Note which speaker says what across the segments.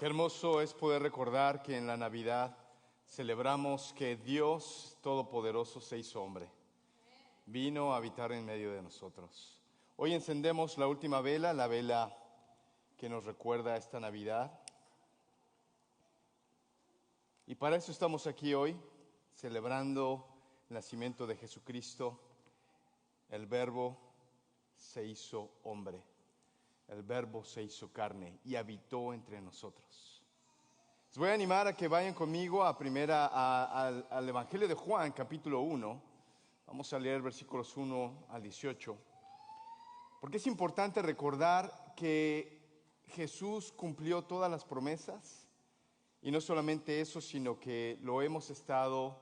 Speaker 1: Qué hermoso es poder recordar que en la Navidad celebramos que Dios Todopoderoso se hizo hombre. Vino a habitar en medio de nosotros. Hoy encendemos la última vela, la vela que nos recuerda esta Navidad. Y para eso estamos aquí hoy, celebrando el nacimiento de Jesucristo. El Verbo se hizo hombre. El Verbo se hizo carne y habitó entre nosotros. Les voy a animar a que vayan conmigo al Evangelio de Juan, capítulo 1. Vamos a leer versículos 1 al 18. Porque es importante recordar que Jesús cumplió todas las promesas. Y no solamente eso, sino que lo hemos estado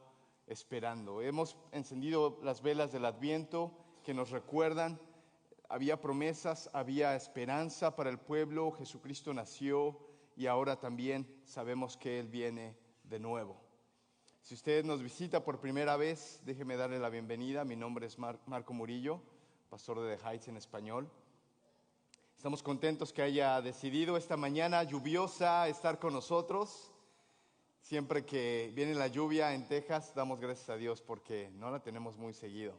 Speaker 1: esperando. Hemos encendido las velas del Adviento que nos recuerdan. Había promesas, había esperanza para el pueblo. Jesucristo nació y ahora también sabemos que Él viene de nuevo. Si usted nos visita por primera vez, déjeme darle la bienvenida. Mi nombre es Marco Murillo, pastor de The Heights en español. Estamos contentos que haya decidido esta mañana lluviosa estar con nosotros. Siempre que viene la lluvia en Texas, damos gracias a Dios porque no la tenemos muy seguido.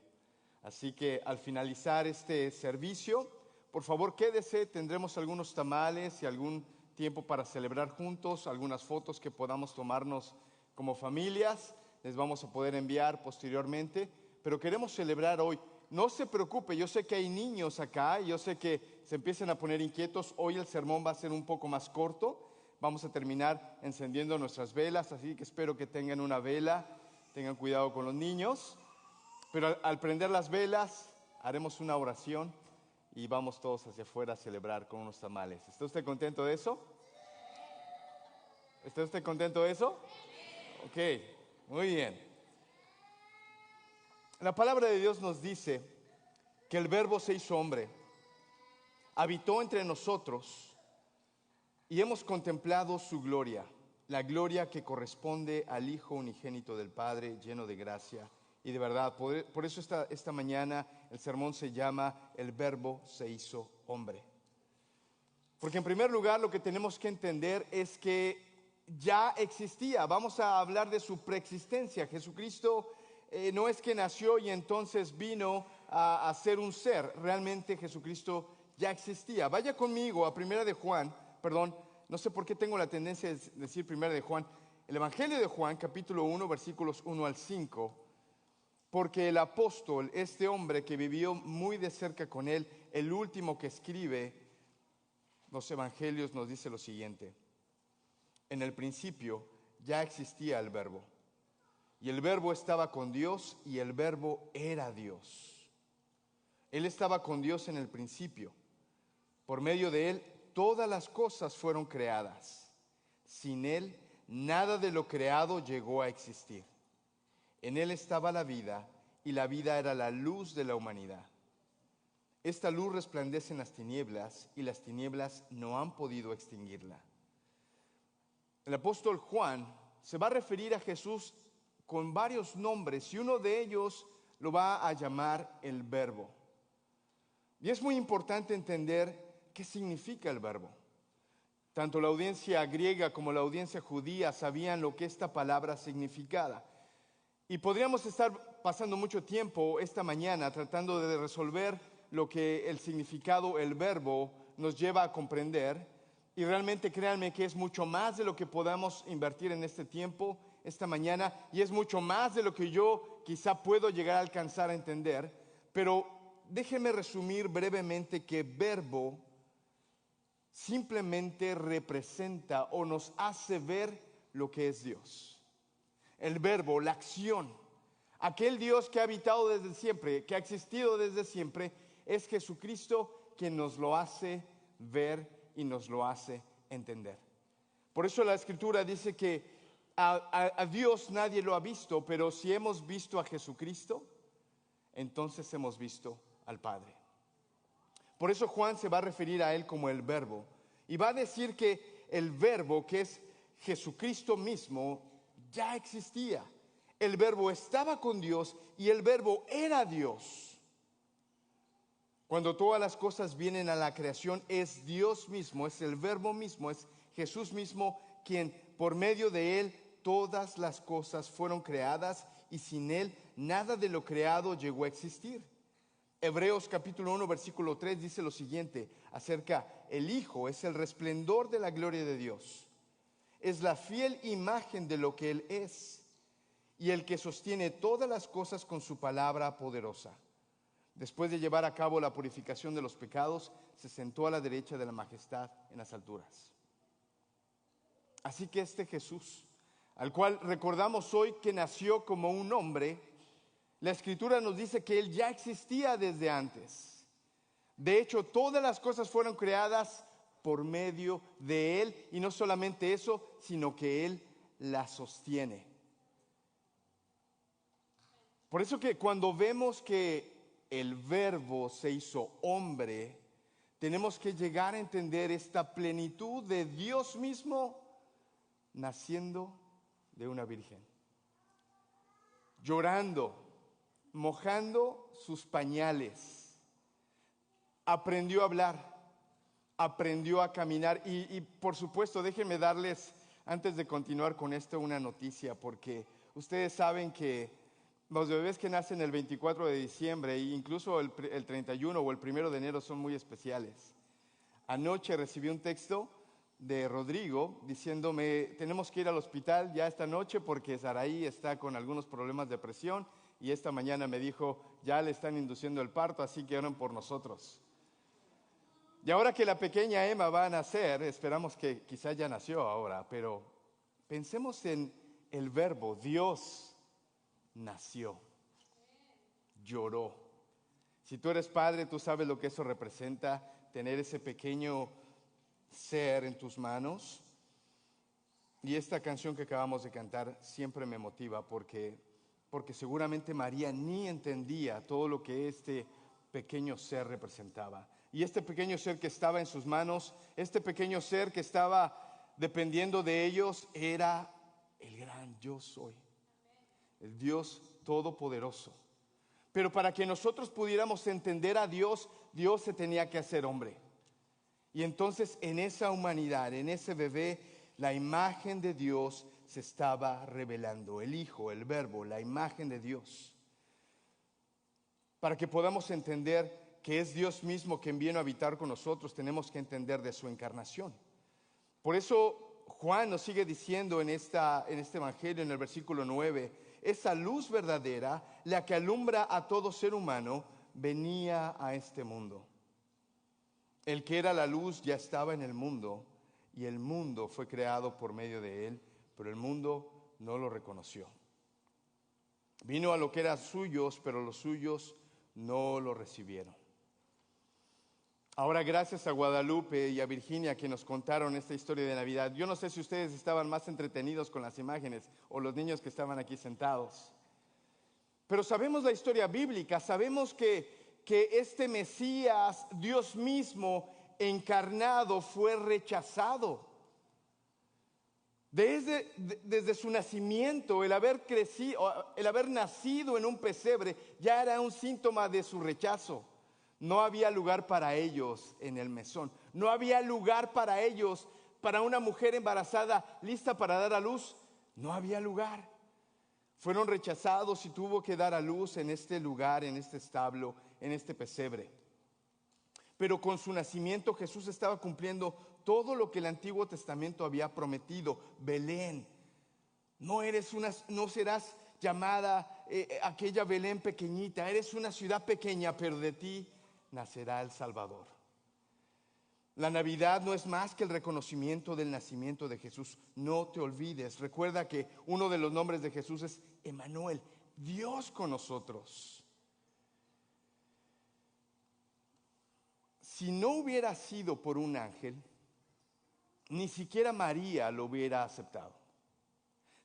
Speaker 1: Así que al finalizar este servicio, por favor quédese, tendremos algunos tamales y algún tiempo para celebrar juntos, algunas fotos que podamos tomarnos como familias, les vamos a poder enviar posteriormente, pero queremos celebrar hoy. No se preocupe, yo sé que hay niños acá, yo sé que se empiezan a poner inquietos, hoy el sermón va a ser un poco más corto, vamos a terminar encendiendo nuestras velas, así que espero que tengan una vela, tengan cuidado con los niños. Pero al prender las velas, haremos una oración y vamos todos hacia afuera a celebrar con unos tamales. ¿Está usted contento de eso? ¿Está usted contento de eso? Ok, muy bien. La palabra de Dios nos dice que el Verbo se hizo hombre, habitó entre nosotros y hemos contemplado su gloria, la gloria que corresponde al Hijo unigénito del Padre, lleno de gracia y de verdad. Por eso esta mañana el sermón se llama El Verbo se hizo hombre. Porque en primer lugar lo que tenemos que entender es que ya existía. Vamos a hablar de su preexistencia. Jesucristo no es que nació y entonces vino a ser un ser. Realmente Jesucristo ya existía. Vaya conmigo a Primera de Juan, no sé por qué tengo la tendencia de decir Primera de Juan. El Evangelio de Juan, capítulo 1, versículos 1 al 5. Porque el apóstol, este hombre que vivió muy de cerca con él, el último que escribe los evangelios, nos dice lo siguiente: en el principio ya existía el Verbo, y el Verbo estaba con Dios, y el Verbo era Dios. Él estaba con Dios en el principio. Por medio de él, todas las cosas fueron creadas. Sin él, nada de lo creado llegó a existir. En él estaba la vida, y la vida era la luz de la humanidad. Esta luz resplandece en las tinieblas, y las tinieblas no han podido extinguirla. El apóstol Juan se va a referir a Jesús con varios nombres, y uno de ellos lo va a llamar el Verbo. Y es muy importante entender qué significa el Verbo. Tanto la audiencia griega como la audiencia judía sabían lo que esta palabra significaba. Y podríamos estar pasando mucho tiempo esta mañana tratando de resolver lo que el significado, el verbo, nos lleva a comprender. Y realmente créanme que es mucho más de lo que podamos invertir en este tiempo, esta mañana, y es mucho más de lo que yo quizá puedo llegar a alcanzar a entender. Pero déjenme resumir brevemente que verbo simplemente representa o nos hace ver lo que es Dios. El verbo, la acción, aquel Dios que ha habitado desde siempre, que ha existido desde siempre, es Jesucristo quien nos lo hace ver y nos lo hace entender. Por eso la Escritura dice que a Dios nadie lo ha visto, pero si hemos visto a Jesucristo, entonces hemos visto al Padre. Por eso Juan se va a referir a él como el Verbo, y va a decir que el Verbo, que es Jesucristo mismo, ya existía. El Verbo estaba con Dios y el Verbo era Dios. Cuando todas las cosas vienen a la creación, es Dios mismo, es el Verbo mismo, es Jesús mismo, quien por medio de Él todas las cosas fueron creadas y sin Él nada de lo creado llegó a existir. Hebreos capítulo 1 versículo 3 dice lo siguiente acerca: el Hijo es el resplendor de la gloria de Dios, es la fiel imagen de lo que Él es y el que sostiene todas las cosas con su palabra poderosa. Después de llevar a cabo la purificación de los pecados, se sentó a la derecha de la majestad en las alturas. Así que este Jesús, al cual recordamos hoy que nació como un hombre, la Escritura nos dice que Él ya existía desde antes. De hecho, todas las cosas fueron creadas por medio de Él, y no solamente eso, sino que Él las sostiene. Por eso que cuando vemos que el Verbo se hizo hombre, tenemos que llegar a entender esta plenitud de Dios mismo naciendo de una virgen, llorando, mojando sus pañales, aprendió a hablar, aprendió a caminar y por supuesto, déjenme darles, antes de continuar con esto, una noticia, porque ustedes saben que los bebés que nacen el 24 de diciembre e incluso el 31 o el 1 de enero son muy especiales. Anoche recibí un texto de Rodrigo diciéndome: tenemos que ir al hospital ya esta noche porque Saraí está con algunos problemas de presión, y esta mañana me dijo: ya le están induciendo el parto, así que oren por nosotros. Y ahora que la pequeña Emma va a nacer, esperamos que quizá ya nació ahora, pero pensemos en el Verbo. Dios nació, lloró. Si tú eres padre, tú sabes lo que eso representa, tener ese pequeño ser en tus manos. Y esta canción que acabamos de cantar siempre me motiva porque seguramente María ni entendía todo lo que este pequeño ser representaba. Y este pequeño ser que estaba en sus manos, este pequeño ser que estaba dependiendo de ellos, era el gran yo soy, el Dios todopoderoso. Pero para que nosotros pudiéramos entender a Dios, Dios se tenía que hacer hombre. Y entonces en esa humanidad, en ese bebé, la imagen de Dios se estaba revelando. El Hijo, el Verbo, la imagen de Dios. Para que podamos entender que es Dios mismo quien vino a habitar con nosotros, tenemos que entender de su encarnación. Por eso Juan nos sigue diciendo en este evangelio, en el versículo 9, esa luz verdadera, la que alumbra a todo ser humano, venía a este mundo. El que era la luz ya estaba en el mundo, y el mundo fue creado por medio de él, pero el mundo no lo reconoció. Vino a lo que eran suyos, pero los suyos no lo recibieron. Ahora, gracias a Guadalupe y a Virginia que nos contaron esta historia de Navidad, yo no sé si ustedes estaban más entretenidos con las imágenes o los niños que estaban aquí sentados, pero sabemos la historia bíblica, sabemos que este Mesías, Dios mismo encarnado, fue rechazado. Desde su nacimiento, el haber nacido en un pesebre ya era un síntoma de su rechazo. No había lugar para ellos en el mesón. No había lugar para ellos, para una mujer embarazada lista para dar a luz. No había lugar. Fueron rechazados y tuvo que dar a luz en este lugar, en este establo, en este pesebre. Pero con su nacimiento Jesús estaba cumpliendo todo lo que el Antiguo Testamento había prometido. Belén, no serás llamada aquella Belén pequeñita, eres una ciudad pequeña, pero de ti nacerá el Salvador. La Navidad no es más que el reconocimiento del nacimiento de Jesús. No te olvides, recuerda que uno de los nombres de Jesús es Emmanuel, Dios con nosotros. Si no hubiera sido por un ángel, ni siquiera María lo hubiera aceptado.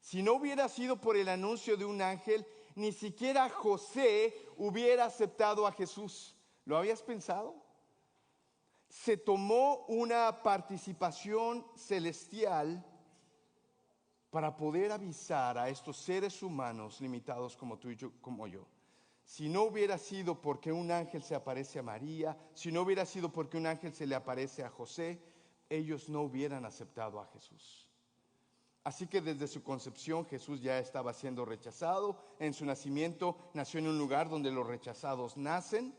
Speaker 1: Si no hubiera sido por el anuncio de un ángel, ni siquiera José hubiera aceptado a Jesús. ¿Lo habías pensado? Se tomó una participación celestial para poder avisar a estos seres humanos limitados como tú y yo, como yo. Si no hubiera sido porque un ángel se aparece a María, si no hubiera sido porque un ángel se le aparece a José, ellos no hubieran aceptado a Jesús. Así que desde su concepción Jesús ya estaba siendo rechazado. En su nacimiento nació en un lugar donde los rechazados nacen.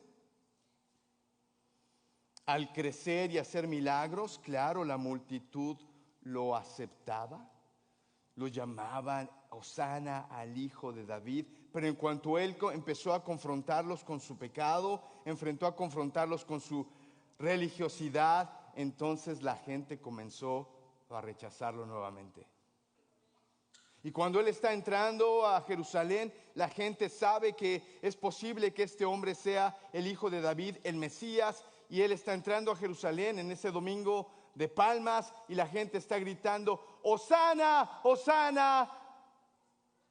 Speaker 1: Al crecer y hacer milagros, claro, la multitud lo aceptaba. Lo llamaban Hosana al Hijo de David. Pero en cuanto él empezó a confrontarlos con su pecado, enfrentó a confrontarlos con su religiosidad, entonces la gente comenzó a rechazarlo nuevamente. Y cuando él está entrando a Jerusalén, la gente sabe que es posible que este hombre sea el Hijo de David, el Mesías, y él está entrando a Jerusalén en ese domingo de Palmas, y la gente está gritando: Hosana, Hosana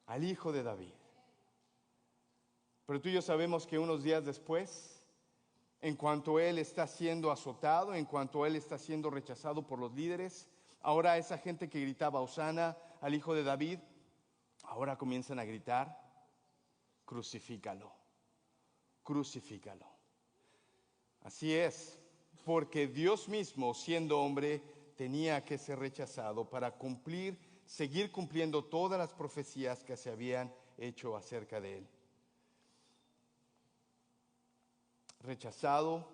Speaker 1: al Hijo de David. Pero tú y yo sabemos que unos días después, en cuanto él está siendo azotado, en cuanto él está siendo rechazado por los líderes, ahora esa gente que gritaba Hosana al Hijo de David, ahora comienzan a gritar: crucifícalo, crucifícalo. Así es, porque Dios mismo, siendo hombre, tenía que ser rechazado para seguir cumpliendo todas las profecías que se habían hecho acerca de él. Rechazado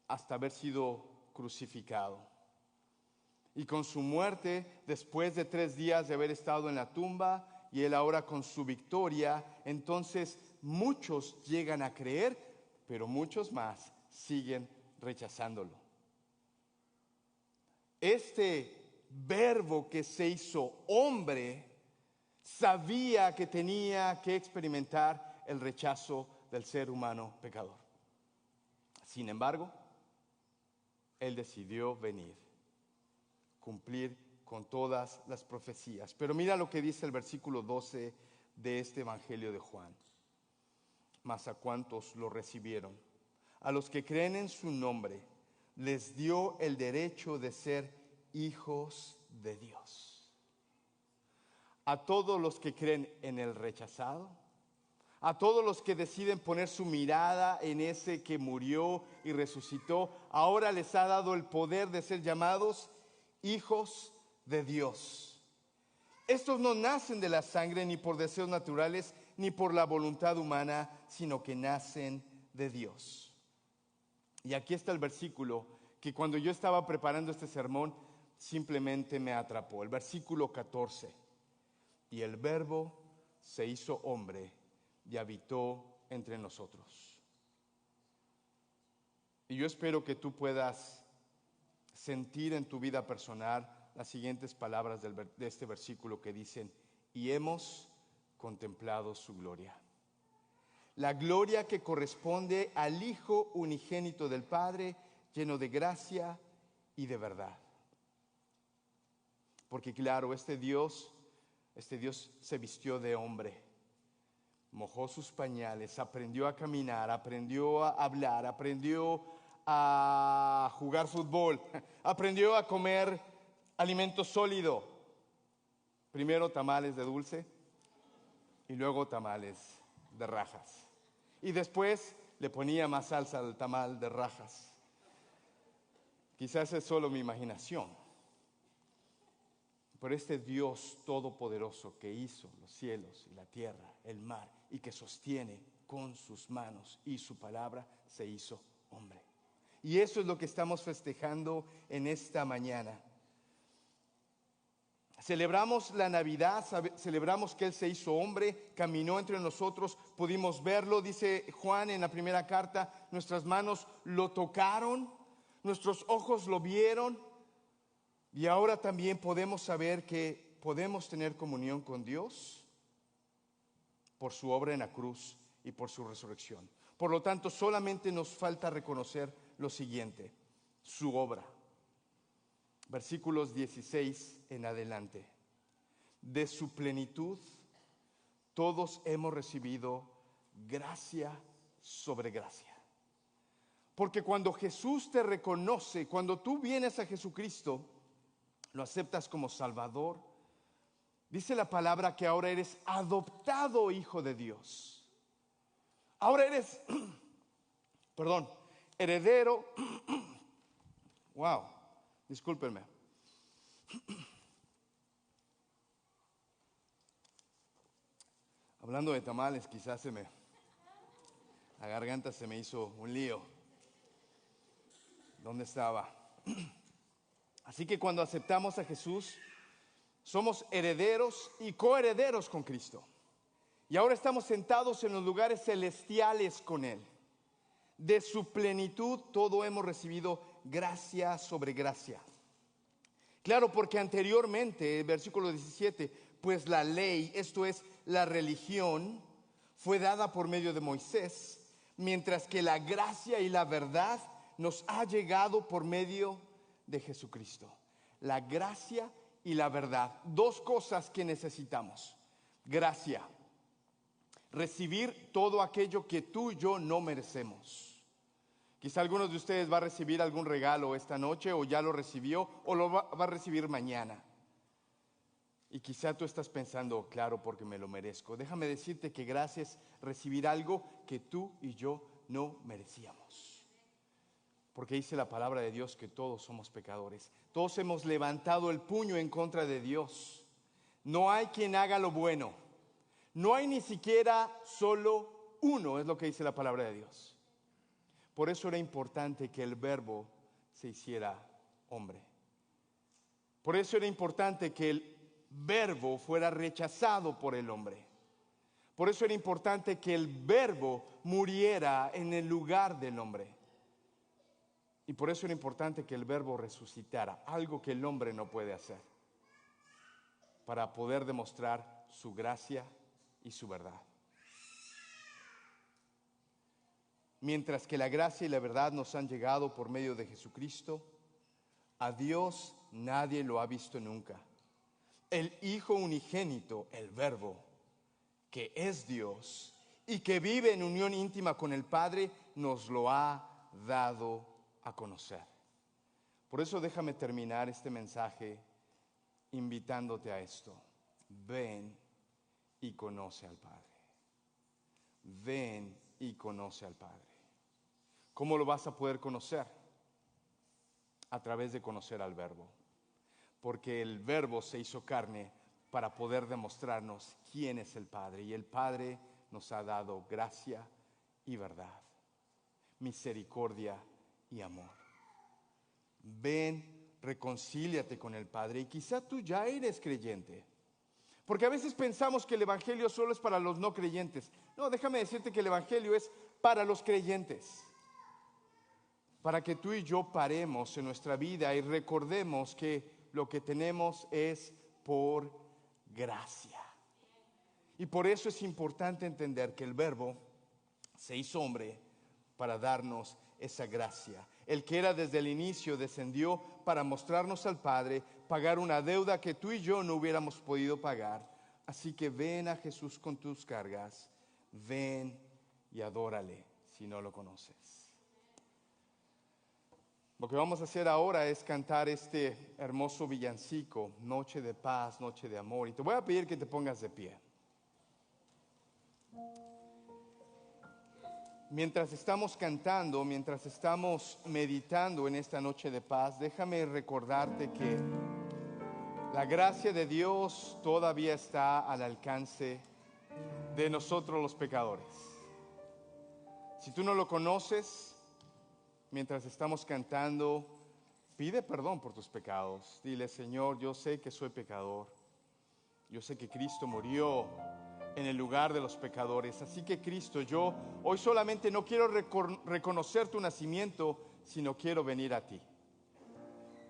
Speaker 1: hasta haber sido crucificado. Y con su muerte, después de 3 días de haber estado en la tumba, y él ahora con su victoria, entonces muchos llegan a creer, pero muchos más siguen rechazándolo. Este verbo que se hizo hombre sabía que tenía que experimentar el rechazo del ser humano pecador. Sin embargo, él decidió venir, cumplir con todas las profecías. Pero mira lo que dice el versículo 12 de este Evangelio de Juan. Mas a cuantos lo recibieron, a los que creen en su nombre, les dio el derecho de ser hijos de Dios. A todos los que creen en el rechazado, a todos los que deciden poner su mirada en ese que murió y resucitó, ahora les ha dado el poder de ser llamados hijos de Dios. Estos no nacen de la sangre, ni por deseos naturales, ni por la voluntad humana, sino que nacen de Dios. Y aquí está el versículo que cuando yo estaba preparando este sermón simplemente me atrapó. El versículo 14. Y el Verbo se hizo hombre y habitó entre nosotros. Y yo espero que tú puedas sentir en tu vida personal las siguientes palabras de este versículo que dicen: y hemos contemplado su gloria. La gloria que corresponde al Hijo unigénito del Padre, lleno de gracia y de verdad. Porque claro, este Dios se vistió de hombre, mojó sus pañales, aprendió a caminar, aprendió a hablar, aprendió a jugar fútbol, aprendió a comer alimento sólido. Primero tamales de dulce y luego tamales de rajas. Y después le ponía más salsa al tamal de rajas. Quizás es solo mi imaginación. Pero este Dios todopoderoso que hizo los cielos y la tierra, el mar, y que sostiene con sus manos y su palabra, se hizo hombre. Y eso es lo que estamos festejando en esta mañana. Celebramos la Navidad, celebramos que Él se hizo hombre, caminó entre nosotros, pudimos verlo, dice Juan en la primera carta, nuestras manos lo tocaron, nuestros ojos lo vieron, y ahora también podemos saber que podemos tener comunión con Dios por su obra en la cruz y por su resurrección. Por lo tanto, solamente nos falta reconocer lo siguiente: su obra. Versículos 16 en adelante. De su plenitud, todos hemos recibido gracia sobre gracia. Porque cuando Jesús te reconoce, cuando tú vienes a Jesucristo, lo aceptas como Salvador, dice la palabra que ahora eres adoptado hijo de Dios. Ahora eres, heredero. Wow. Discúlpenme. Hablando de tamales, quizás la garganta se me hizo un lío. ¿Dónde estaba? Así que cuando aceptamos a Jesús, somos herederos y coherederos con Cristo. Y ahora estamos sentados en los lugares celestiales con Él. De su plenitud todo hemos recibido gracia sobre gracia. Claro, porque anteriormente, versículo 17, pues la ley, esto es la religión, fue dada por medio de Moisés, mientras que la gracia y la verdad nos ha llegado por medio de Jesucristo. La gracia y la verdad, dos cosas que necesitamos. Gracia, recibir todo aquello que tú y yo no merecemos. Quizá algunos de ustedes va a recibir algún regalo esta noche, o ya lo recibió, o lo va a recibir mañana. Y quizá tú estás pensando, claro, porque me lo merezco. Déjame decirte que gracia es recibir algo que tú y yo no merecíamos. Porque dice la palabra de Dios que todos somos pecadores. Todos hemos levantado el puño en contra de Dios. No hay quien haga lo bueno. No hay ni siquiera solo uno, es lo que dice la palabra de Dios. Por eso era importante que el Verbo se hiciera hombre. Por eso era importante que el Verbo fuera rechazado por el hombre. Por eso era importante que el Verbo muriera en el lugar del hombre. Y por eso era importante que el Verbo resucitara, algo que el hombre no puede hacer, para poder demostrar su gracia y su verdad. Mientras que la gracia y la verdad nos han llegado por medio de Jesucristo, a Dios nadie lo ha visto nunca. El Hijo unigénito, el Verbo, que es Dios y que vive en unión íntima con el Padre, nos lo ha dado a conocer. Por eso déjame terminar este mensaje invitándote a esto. Ven y conoce al Padre. Ven y conoce al Padre. ¿Cómo lo vas a poder conocer? A través de conocer al Verbo. Porque el Verbo se hizo carne para poder demostrarnos quién es el Padre. Y el Padre nos ha dado gracia y verdad, misericordia y amor. Ven, reconcíliate con el Padre. Y quizá tú ya eres creyente. Porque a veces pensamos que el Evangelio solo es para los no creyentes. No, déjame decirte que el Evangelio es para los creyentes. Para que tú y yo paremos en nuestra vida y recordemos que lo que tenemos es por gracia. Y por eso es importante entender que el Verbo se hizo hombre para darnos esa gracia. El que era desde el inicio descendió para mostrarnos al Padre, pagar una deuda que tú y yo no hubiéramos podido pagar. Así que ven a Jesús con tus cargas, ven y adórale si no lo conoces. Lo que vamos a hacer ahora es cantar este hermoso villancico, Noche de Paz, Noche de Amor. Y te voy a pedir que te pongas de pie. Mientras estamos cantando, mientras estamos meditando en esta noche de paz, déjame recordarte que la gracia de Dios todavía está al alcance de nosotros los pecadores. Si tú no lo conoces, mientras estamos cantando, pide perdón por tus pecados. Dile, Señor, yo sé que soy pecador. Yo sé que Cristo murió en el lugar de los pecadores. Así que Cristo, yo hoy solamente no quiero reconocer tu nacimiento, sino quiero venir a ti.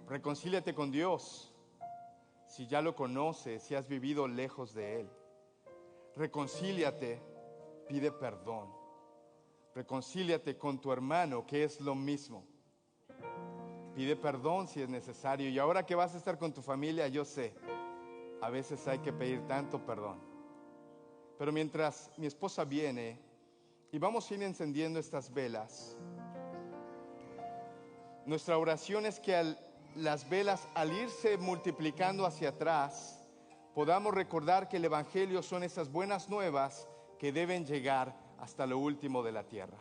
Speaker 1: Reconcíliate con Dios. Si ya lo conoces, si has vivido lejos de Él, reconcíliate, pide perdón. Reconcíliate con tu hermano, que es lo mismo. Pide perdón si es necesario. Y ahora que vas a estar con tu familia, yo sé, a veces hay que pedir tanto perdón. Pero mientras mi esposa viene y vamos a ir encendiendo estas velas, nuestra oración es que las velas, al irse multiplicando hacia atrás, podamos recordar que el Evangelio son esas buenas nuevas que deben llegar hasta lo último de la tierra.